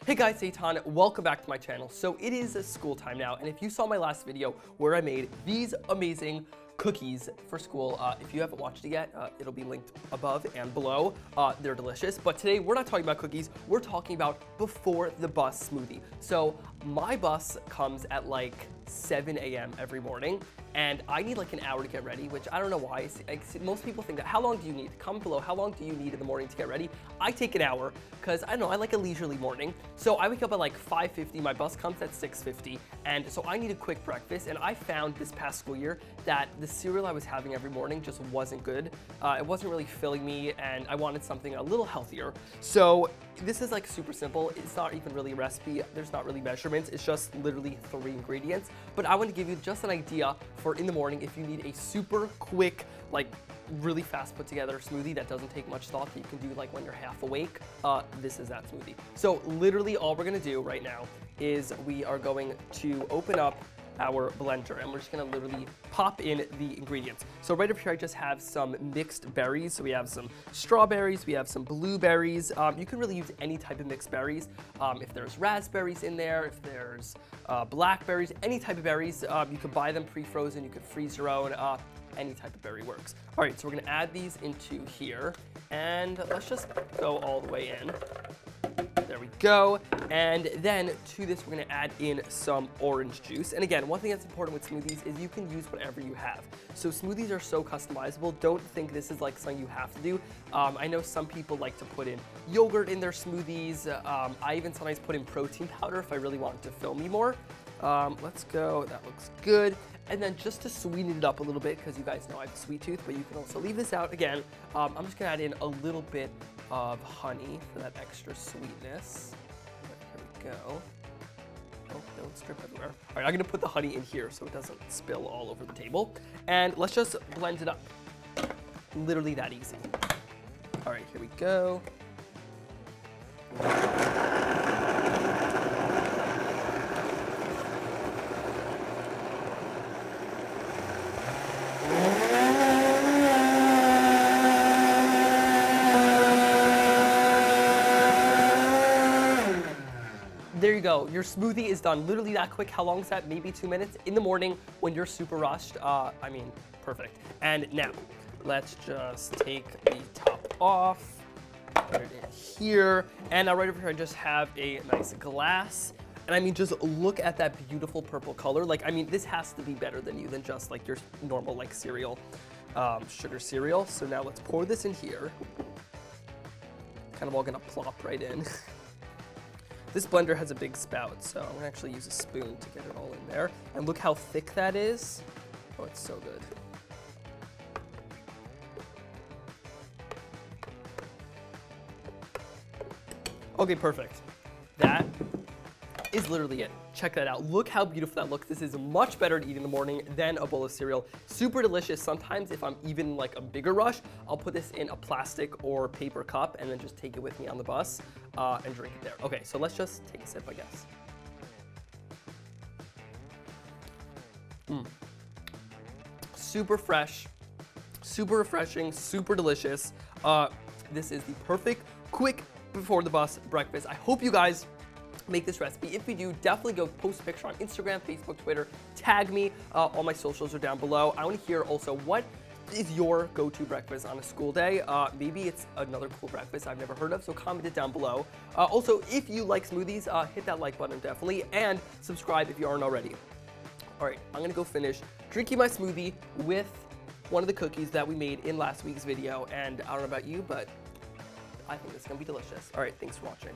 Hey guys, Eitan, welcome back to my channel. So it is school time now, and if you saw my last video where I made these amazing cookies for school, if you haven't watched it yet, it'll be linked above and below. They're delicious, but today we're not talking about cookies, we're talking about Before the Bus Smoothie. So my bus comes at like 7 a.m. every morning, and I need like an hour to get ready, which I don't know why. Most people think that, how long do you need? Comment below, how long do you need in the morning to get ready? I take an hour, because I don't know, I like a leisurely morning. So I wake up at like 5:50, my bus comes at 6:50, and so I need a quick breakfast, and I found this past school year that the cereal I was having every morning just wasn't good. It wasn't really filling me, and I wanted something a little healthier. So this is like super simple. It's not even really a recipe. There's not really measurements. It's just literally 3 ingredients. But I want to give you just an idea for in the morning if you need a super quick, like really fast put together smoothie that doesn't take much thought, that you can do like when you're half awake. This is that smoothie. So literally all we're gonna do right now is we are going to open up our blender, and we're just gonna literally pop in the ingredients. So right up here I just have some mixed berries. So we have some strawberries, we have some blueberries. You can really use any type of mixed berries. If there's raspberries in there, if there's blackberries, any type of berries, you can buy them pre-frozen, you can freeze your own. Any type of berry works. All right, so we're gonna add these into here, and let's just go all the way in. There we go. And then to this, we're gonna add in some orange juice. And again, one thing that's important with smoothies is you can use whatever you have. So smoothies are so customizable. Don't think this is like something you have to do. I know some people like to put in yogurt in their smoothies. I even sometimes put in protein powder if I really want it to fill me more. Let's go, that looks good. And then just to sweeten it up a little bit, because you guys know I have a sweet tooth, but you can also leave this out. Again, I'm just gonna add in a little bit of honey for that extra sweetness. Here we go. Oh, don't strip everywhere. All right, I'm gonna put the honey in here so it doesn't spill all over the table. And let's just blend it up. Literally that easy. All right, here we go. There you go, your smoothie is done. Literally that quick. How long is that? Maybe 2 minutes in the morning when you're super rushed. I mean, perfect. And now, let's just take the top off, put it in here, and now right over here I just have a nice glass. And I mean, just look at that beautiful purple color. Like, I mean, this has to be better than just like your normal like cereal, sugar cereal. So now let's pour this in here. Kind of all gonna plop right in. This blender has a big spout, so I'm gonna actually use a spoon to get it all in there. And look how thick that is. Oh, it's so good. Okay, perfect. That is literally it. Check that out. Look how beautiful that looks. This is much better to eat in the morning than a bowl of cereal. Super delicious. Sometimes if I'm even like a bigger rush, I'll put this in a plastic or paper cup and then just take it with me on the bus and drink it there. Okay, so let's just take a sip, I guess. Super fresh, super refreshing, super delicious. This is the perfect, quick, before the bus breakfast. I hope you guys make this recipe. If you do, definitely go post a picture on Instagram, Facebook, Twitter, tag me. All my socials are down below. I want to hear also, what is your go-to breakfast on a school day? Maybe it's another cool breakfast I've never heard of, so comment it down below. Also, if you like smoothies, hit that like button definitely, and subscribe if you aren't already. All right, I'm gonna go finish drinking my smoothie with one of the cookies that we made in last week's video, and I don't know about you, but I think it's gonna be delicious. All right, thanks for watching.